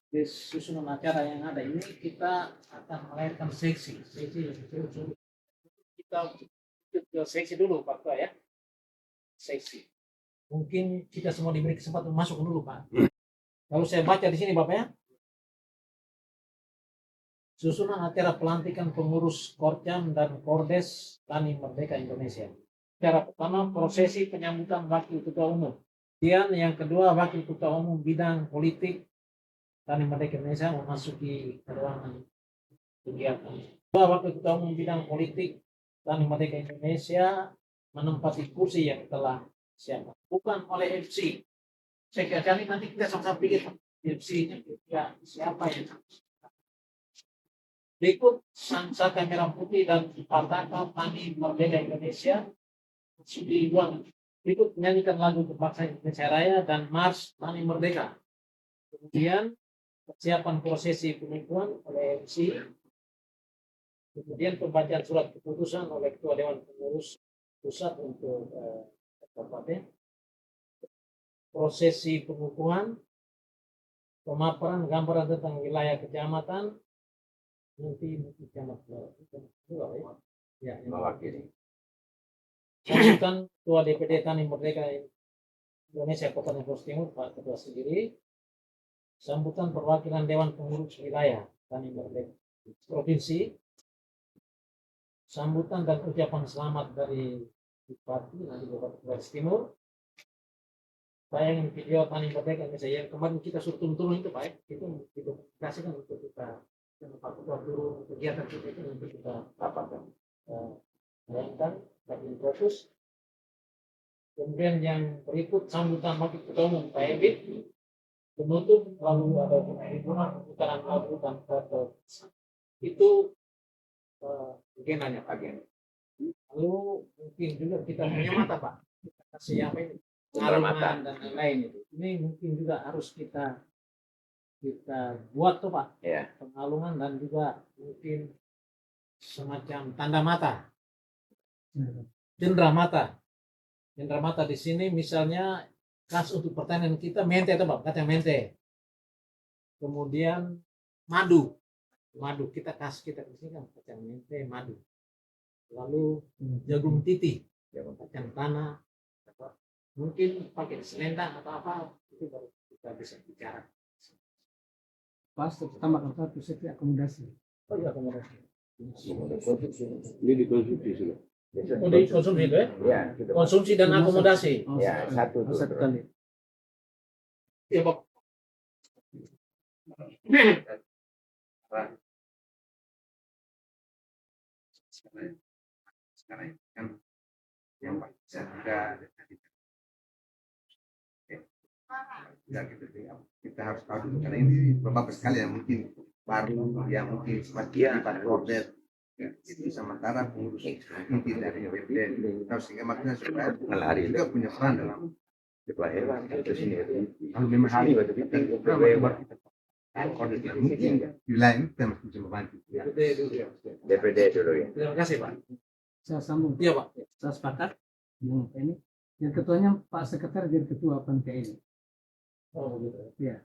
di susunan acara yang ada ini kita akan melahirkan seksi kita ke seksi dulu Pak Ketua ya. Seksi mungkin kita semua diberi kesempatan masuk dulu Pak. Kalau saya baca di sini Bapak ya, susunan acara pelantikan pengurus Korcam dan Kordes Tani Merdeka Indonesia. Acara pertama prosesi penyambutan wakil ketua umum. Kemudian yang kedua wakil ketua umum bidang politik Tani Merdeka Indonesia memasuki ruangan kegiatan. Kedua wakil ketua umum bidang politik Tani Merdeka Indonesia menempati kursi yang telah siapa? Bukan oleh FC. Sekali nanti kita sama-sama pikir FC-nya ya, siapa yang berikut sang saka merah putih dan Pataka Tani Merdeka Indonesia di ruang berikut menyanyikan lagu kebangsaan Indonesia Raya dan Mars Tani Merdeka. Kemudian persiapan prosesi pengukuhan oleh MC. Kemudian pembacaan surat keputusan oleh Ketua Dewan Pengurus Pusat untuk kabupaten. Prosesi pengukuhan, pemaparan gambaran tentang wilayah kecamatan, nanti kecamatan ya, yang mewakili. Sambutan Ketua DPD Tani Merdeka Indonesia Kabupaten Flores Timur Pak Ketua sendiri. Sambutan perwakilan Dewan Pengurus Wilayah Tani Merdeka Provinsi. Sambutan dan ucapan selamat dari Bupati nanti Bupati Flores Timur. Tayang video Tani Merdeka Indonesia yang kemarin kita suruh turun-turun itu Pak, itu dikomunikasikan untuk kita Pak Ketua dulu kegiatan kita itu untuk kita dapatkan bayangkan bagi fokus. Kemudian yang berikut sambutan wakil ketua umum Pak Ebit, penutup lalu ada pemutaran lagu dan foto itu agendanya Pak Gen. Lalu mungkin juga kita punya mata Pak, kita kasih apa ini pengalungan dan lain-lain itu. Ini mungkin juga harus kita buat tuh Pak, ya. Pengalungan dan juga mungkin semacam tanda mata, cendera mata. Cendera mata di sini misalnya khas untuk pertanian kita mente itu Pak, kata mente. Kemudian madu kita khas kita di sini kan kacang mente, madu. Lalu jagung titi, kacang tanah. Mungkin pakai selendang atau apa itu baru kita bisa bicara. Pas pertama kali itu akomodasi. Oh iya akomodasi. Ini dikonsumsi sudah. Oh dikonsumsi itu ya? Ya. Konsumsi dan akomodasi. Ya satu kali. Iya Pak. Sekarang kan yang bisa juga kita harus tahu dulu karena ini beberapa sekali yang mungkin baru yang mungkin semakin di order itu sementara pengurus inti dari BPD tahu sehingga makanya supaya juga punya peran dalam kalau memang hari mungkin di lain kita masih bisa membantu DPD dulu ya. Terima kasih Pak. Saya sambung. Iya Pak. Saya sepakat. Ini yang ketuanya Pak Sekretaris jadi ketua panitia ini. Oh begitu. Ya.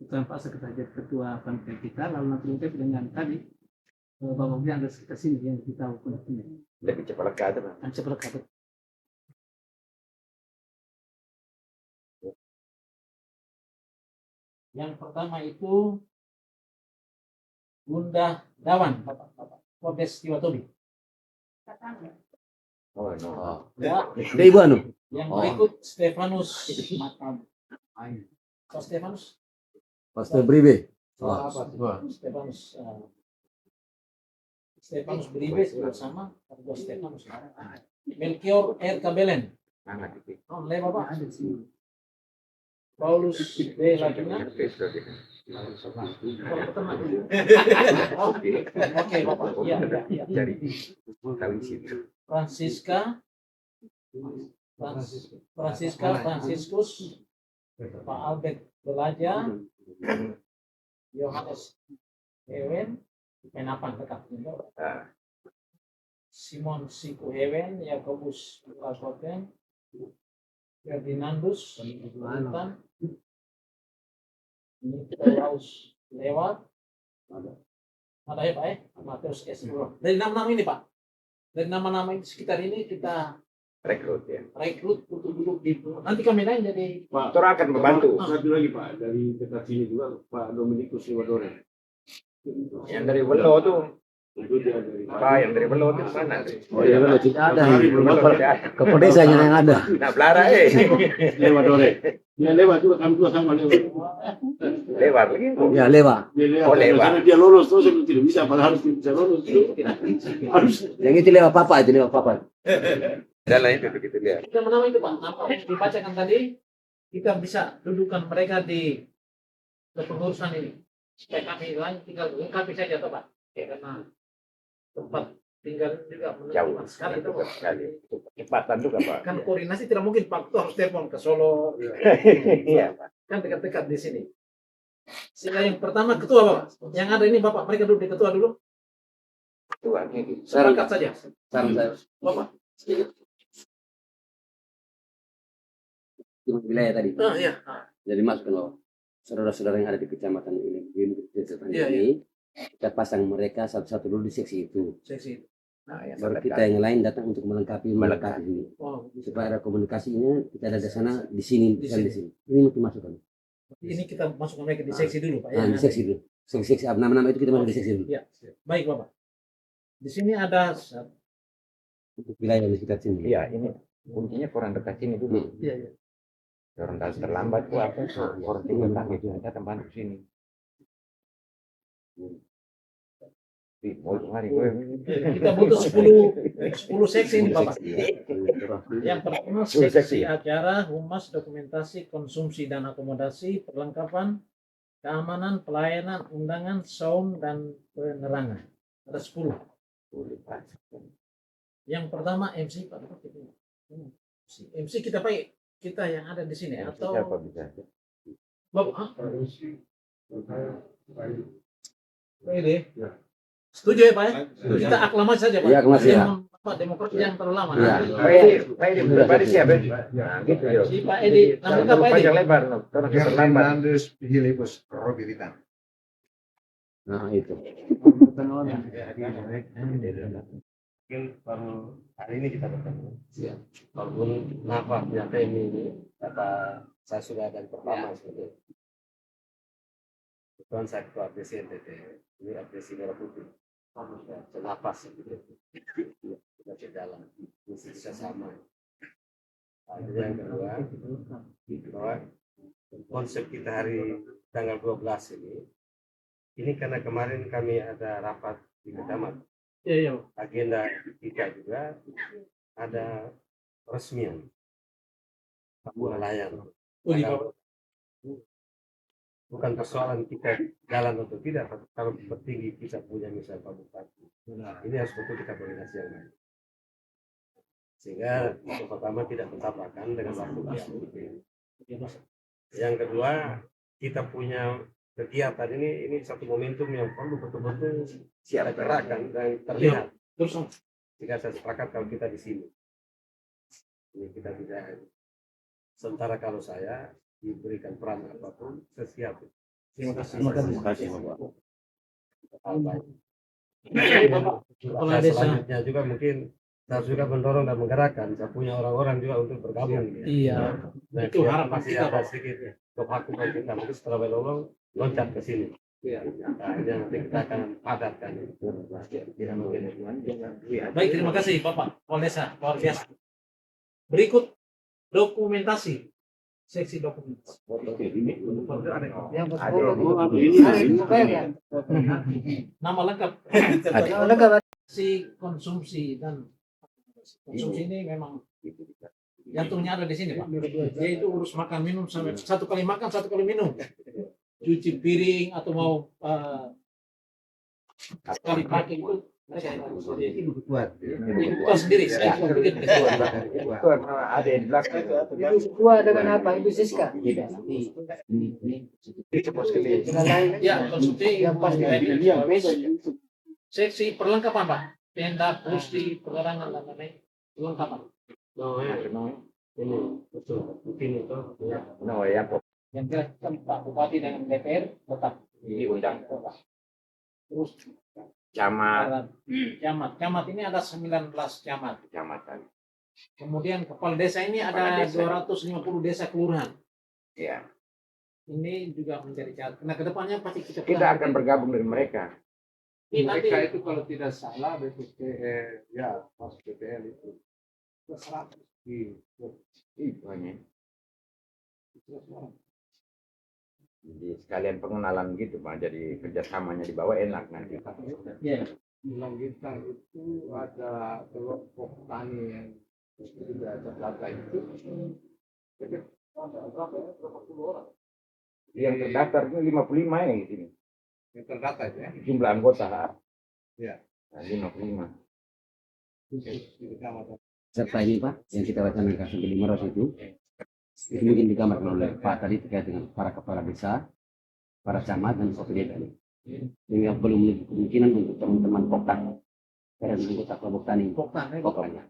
Ketua Pak Sekretaris jadi ketua panitia kita, lalu nanti kita dengan tadi Bapak bilang ada sekitar sini yang kita ukur ini. Lebih cepat lega itu Pak. Cepat lega. Yang pertama itu Bunda Dawan, Bapak Kordes Tiwatobi. Oh no. Ya. Dari Ibu anu. Yang berikut Stefanus Matam. Pak Stefanus. Pastor Bribe. Stefanus Bribe bersama Pak Stefanus. Melchior R. Kabelen. Oh, le Bapak ada sini. Paulus B. Laguna. Oke, Bapak. Iya. Franciscus, Pak Albert Belaja, Yohanes Hewen, Menapan tetap Simon Siku Hewen, Yakobus Lasoten, Ferdinandus, Mantan, Ini kita harus lewat. Ada ya Pak ya? Mateus S. Dari nama-nama ini Pak. Dari nama-nama ini sekitar ini kita Rekrut ya. rekrut untuk duduk di nanti kami lain jadi Pak, Tor akan membantu. satu lagi Pak, dari dekat sini juga Pak Dominikus Siwadore. Yang dari Belo tuh. Itu dia dari Pak, yang dari Belo itu mana? Oh iya, belum tidak ada. Belo tidak ada. Kepala desanya yang ada. Nah, Belara Siwadore. Dia lewat juga, kami juga sama lewat. lewat lagi. Ya lewat. Dia lewat, Oh, lewat. karena dia lolos terus saya tidak bisa, padahal harus bisa lolos. Harus. Yang itu lewat papa, itu lewat papa. Jalan itu begitu lihat. kita menama itu Pak. Apa yang dibacakan tadi kita bisa dudukan mereka di kepengurusan ini supaya kami lain tinggal lengkapi saja toh Pak. Ya, karena tempat tinggal juga Jauh menentukan sekali itu menentukan sekali. Itu kecepatan juga Pak. kan koordinasi tidak mungkin Pak itu harus telepon ke Solo Iya Pak. kan dekat-dekat di sini sehingga yang pertama ketua Bapak yang ada ini Bapak mereka duduk di ketua dulu Tuhan ini. sepakat saja Saran saya. Bapak Itu wilayah tadi. iya Jadi masuk ke saudara-saudara yang ada di kecamatan ini, Iya, ini, kita pasang mereka satu-satu dulu di seksi itu. seksi Nah, yang Baru terdekat. kita yang lain datang untuk melengkapi ini. oh Supaya ada komunikasinya, kita ada di sana, di sini, Di bukan di sini. sini. Ini mesti masukkan. ini kita masukkan mereka di seksi dulu Pak Nah, di seksi dulu. Seksi nama-nama itu kita masuk di seksi dulu. ya baik Bapak di sini ada Untuk wilayah di sekitar sini. Iya, ini kuncinya kurang dekat sini dulu. iya iya Orang terlambat tuh apa? Orang tinggal lagi kita tempat di sini. Mau kemari gue. kita butuh 10 seksi ini Bapak Iya. yang pertama Seksi. seksi acara, humas, dokumentasi, konsumsi dan akomodasi, perlengkapan, keamanan, pelayanan, undangan, sound dan penerangan. Ada 10. Yang pertama MC Pak. MC kita pakai kita yang ada di sini atau Siapa bisa? Bapak? Ini. Setuju ya Pak ya? Kita aklamasi saja Pak. Iya, aklamasi, ya. Pak Demokrat yang terlalu lama. Iya. Pak Edi berbaris siapa? Nah, gitu ya. Si Pak Edi, nama kita Pak Edi. Panjang lebar, no. Karena kita terlambat. Fernandes Hilibus Robiritan. Nah, itu. Mungkin baru hari ini kita bertemu. Walaupun kenapa ternyata ini kata saya sudah dari pertama seperti itu. Kebetulan saya ketua APC NTT, ini APC Merah Putih. Senapas gitu. Kita berjalan, misi kita sama. Jadi yang kedua, bahwa konsep kita hari tanggal 12 ini karena kemarin kami ada rapat di kecamatan. Iya, iya. Agenda kita juga ada resmian nelayan. Oh, di bawah. Bukan persoalan kita jalan atau tidak, tapi kalau petinggi kita punya misal Pak Bupati, ini harus betul kita koordinasi yang baik. Sehingga yang pertama tidak bertabrakan dengan waktu yang. Yang kedua, kita punya kegiatan ini satu momentum yang perlu betul-betul siap gerakan dan terlihat. Terus Jika saya sepakat kalau kita di sini, ini kita bisa. Sementara kalau saya diberikan peran apapun, saya siap. terima kasih. Terima kasih Bapak. Hal baik. Kepala Saya desa. selanjutnya juga mungkin saya harus juga mendorong dan menggerakkan. Saya punya orang-orang juga untuk bergabung. Iya. Nah, Itu harapan masih kita, ada Pak. sedikit kevakuman kita. Mungkin setelah belolong loncat ke sini. Iya. Nah, ini nanti kita akan padatkan. Tidak mungkin. Baik, terima kasih Bapak Kepala Desa, luar biasa. Berikut dokumentasi. Seksi dokumentasi. Nama lengkap. Si konsumsi dan konsumsi ini memang jantungnya ada di sini Pak. Dia itu urus makan minum sampai satu kali makan satu kali minum. Cuci piring atau mau sekali pakai itu mereka yang harus jadi Ibu ketua. ketua sendiri. Saya cuma bikin ketua. Itu ada yang di belakang. Ibu ketua dengan apa? Ibu Siska. Itu bos kali. Dengan lain. Ya, konsumsi Yang pasti. seksi perlengkapan Pak. Tenda, kursi, penerangan dan lain-lain. Perlengkapan. No, ya. Ini betul. Mungkin itu. Ya. No, ya, Pop. Yang jelas Pak Bupati dengan DPR tetap Diundang. terus Camat, camat ini ada 19 camat. kecamatan. Kemudian kepala desa ini Kepala ada desa. 250 desa kelurahan. Ya, Ini juga menjadi catatan. Nah, kedepannya pasti kita akan bergabung dengan mereka. Ini nanti Mereka itu kalau tidak salah BPT, ya pas BPL itu ke 100 Itu hanya. Jadi sekalian pengenalan gitu, Pak. Jadi kerjasamanya di bawah enak nanti. ya, Bilang kita itu ada kelompok tani yang sudah terdata itu berapa puluh orang Yang terdaftar itu 55 yang di sini. yang terdata itu ya Jumlah anggota. Iya. Nah, 55. di kecamatan. Serta ini Pak, yang kita wacanakan sampai di Meros itu mungkin digambarkan oleh Pak tadi terkait dengan para kepala desa, para camat dan OPD tadi. Ini yang belum memiliki kemungkinan untuk teman-teman Poktan dan anggota kelompok tani. Pokoknya.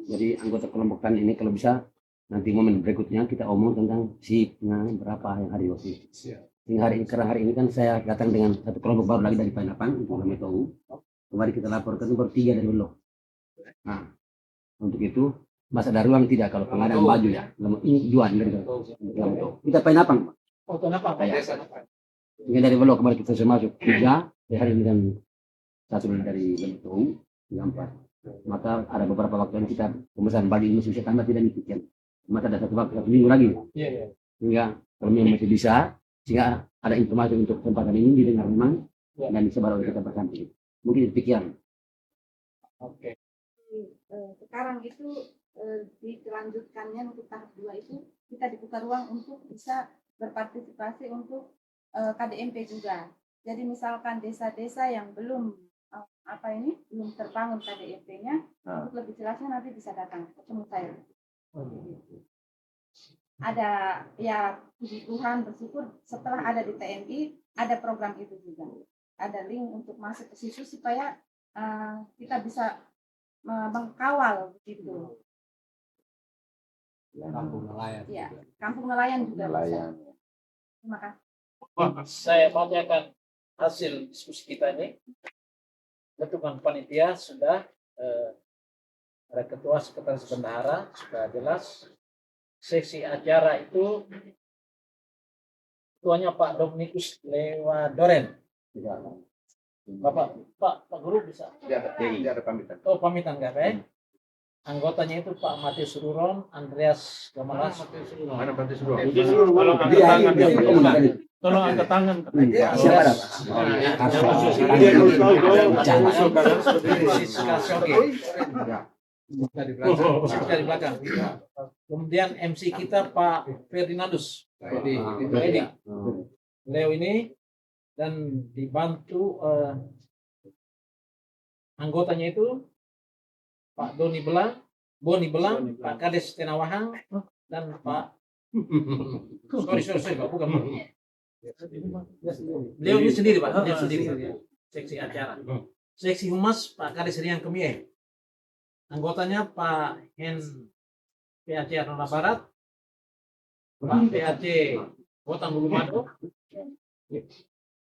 Jadi anggota kelompok tani ini kalau bisa nanti momen berikutnya kita omong tentang shiftnya berapa yang hari waktu itu. Hingga karena hari ini kan saya datang dengan satu kelompok baru lagi dari Painapan untuk kami tahu. Kemarin kita laporkan itu baru 3 dari Belo. Nah, untuk itu masa ada ruang tidak kalau pengadaan baju ya. Ini jual dari Belo. Kita Painapan. oh kenapa Pak? Ini dari Belo kemarin kita sudah masuk 3 hari ini dan 1 dari Belo yang 4. Maka ada beberapa waktu yang kita pemesan baju ini bisa tambah tidak demikian. Maka ada 1 minggu lagi. Iya, iya. Sehingga kalau memang masih bisa, sehingga ada informasi untuk kesempatan ini didengar memang dan disebar oleh kita bersama. Mungkin demikian. Oke. Sekarang itu dilanjutkannya untuk tahap 2 itu kita dibuka ruang untuk bisa berpartisipasi untuk KDMP juga. Jadi misalkan desa-desa yang belum belum terbangun KDMP-nya, untuk lebih jelasnya nanti bisa datang ketemu saya. Ada ya puji Tuhan bersyukur setelah ada di TNI ada program itu juga. Ada link untuk masuk ke situ supaya kita bisa mengkawal begitu. Kampung nelayan. Ya, kampung nelayan juga bisa. Terima kasih. Saya bacakan hasil diskusi kita ini. Bentukan panitia sudah ada ketua, sekretaris bendahara sudah jelas. Seksi acara itu ketuanya Pak Dominikus Lewadoren. Pak Guru bisa. Tidak ada pamitan. Oh, pamitan nggak Pak? Anggotanya itu Pak Matius Ruron, Andreas Gamalas. Mana Pantai Suruh? Tolong angkat tangan. Tolong angkat tangan. Siapa? Siska Soge. Dari belakang. Kemudian MC kita Pak Ferdinandus. Edi. Beliau ini dan dibantu anggotanya itu Pak Boni Belang, Pak Kades Tenawahang, dan Pak sorry Pak, bukan. Beliau ini sendiri Pak, beliau sendiri. Seksi acara. Seksi humas Pak Kades Riang Kemie. Anggotanya Pak Hen PAC Arona Barat, Pak PAC Kota Bulu Mado,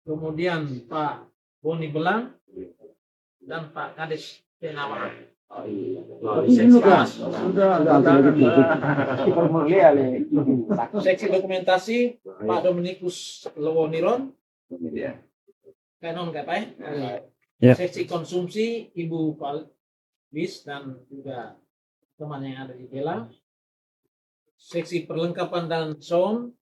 kemudian Pak Boni Belang, dan Pak Kades Tenawahang. Seksi dokumentasi Pak Dominikus Lewoniron. Kanon Kapai. Seksi konsumsi Ibu Palbis dan juga teman yang ada di Bela. Seksi perlengkapan dan sound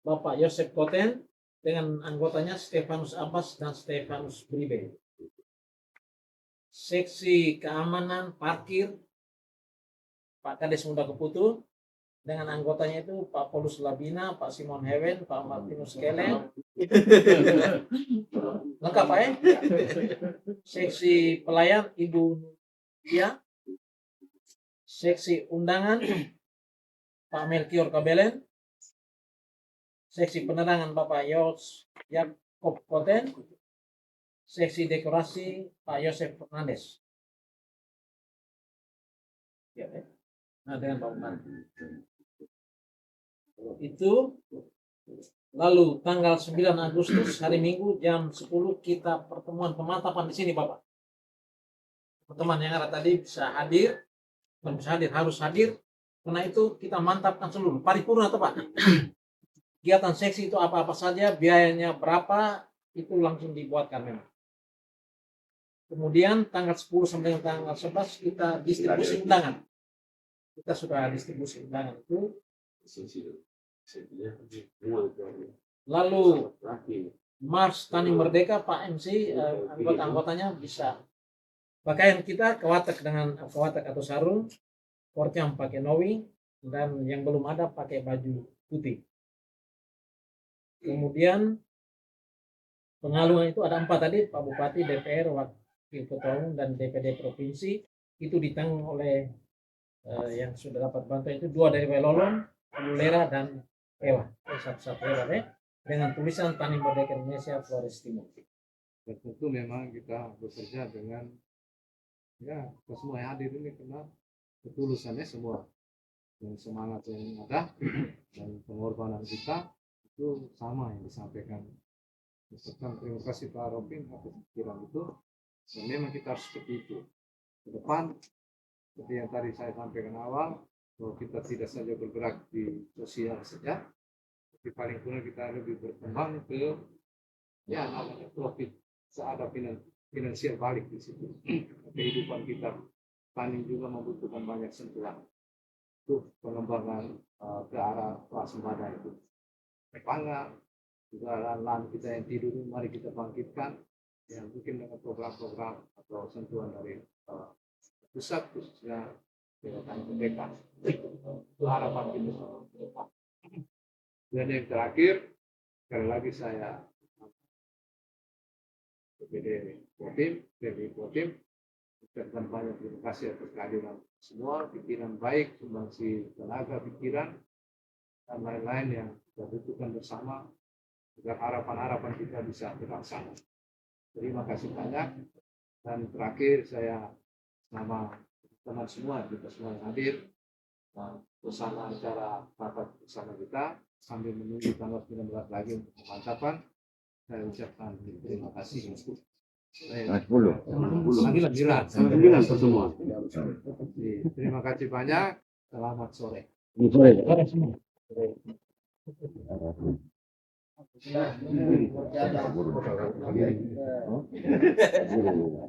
Bapak Yosef Koten dengan anggotanya Stefanus Abbas dan Stefanus Bribe. Seksi keamanan parkir Pak Kades Muda Keputu dengan anggotanya itu Pak Paulus Labina, Pak Simon Hewen, Pak Martinus Kelen. Lengkap Pak ya? Seksi pelayan Ibu Tia. Seksi undangan Pak Melkior Kabelen. Seksi penerangan Bapak Yakob Koten. Seksi dekorasi Pak Yosef Fernandes. Ya, nah dengan Pak Umar. Itu Lalu tanggal 9 Agustus hari Minggu jam 10 kita pertemuan pemantapan di sini Bapak. Teman yang ada tadi bisa hadir, bukan bisa hadir, harus hadir. Karena itu kita mantapkan seluruh paripurna Pak. Kegiatan seksi itu apa-apa saja, biayanya berapa, itu langsung dibuatkan memang. Kemudian tanggal 10 sampai tanggal 11 kita distribusi undangan. Kita sudah distribusi undangan itu. Lalu Mars Tani Merdeka Pak MC anggota-anggotanya bisa pakaian kita kawatak dengan kawatak atau sarung, korcam pakai nowi, dan yang belum ada pakai baju putih. Kemudian pengalungan itu ada 4 tadi, Pak Bupati, DPR, Wakil Ketua Umum, dan DPD Provinsi. Itu ditanggung oleh yang sudah dapat bantuan itu 2 dari Welolon, Lera, dan Ewa. Satu-satu Ewa dengan tulisan Tani Merdeka Indonesia Flores Timur. Dan tentu memang kita bekerja dengan kita semua yang hadir ini karena ketulusannya semua dan semangat yang ada dan pengorbanan kita itu sama yang disampaikan. Misalkan terima kasih Pak Robin atas pikiran itu, dan memang kita harus seperti itu ke depan. Seperti yang tadi saya sampaikan awal, bahwa kita tidak saja bergerak di sosial saja, tapi paling kurang kita lebih berkembang ke namanya profit, seada finansial balik di situ. Kehidupan kita tani juga membutuhkan banyak sentuhan untuk pengembangan ke arah swasembada itu. Pangan juga lahan kita yang tidur, mari kita bangkitkan yang mungkin dengan program-program atau sentuhan dari pusat khususnya Tani Merdeka. Itu harapan kita. Dan yang terakhir, sekali lagi saya DPD Kodim ucapkan banyak terima kasih atas kehadiran semua, pikiran baik, sumbangsi tenaga, pikiran, dan lain-lain yang kita butuhkan bersama agar harapan-harapan kita bisa terlaksana. Terima kasih banyak. Dan terakhir saya nama teman semua, kita semua yang hadir bersama acara rapat bersama kita sambil menunggu tanggal 19 lagi untuk pemantapan. Saya ucapkan terima kasih. Tanggal 10. 9 semua. Terima kasih banyak. Selamat sore.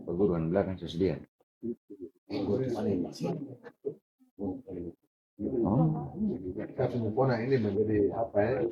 Perguruan belakang sesedia. Kita semua ini menjadi apa ya?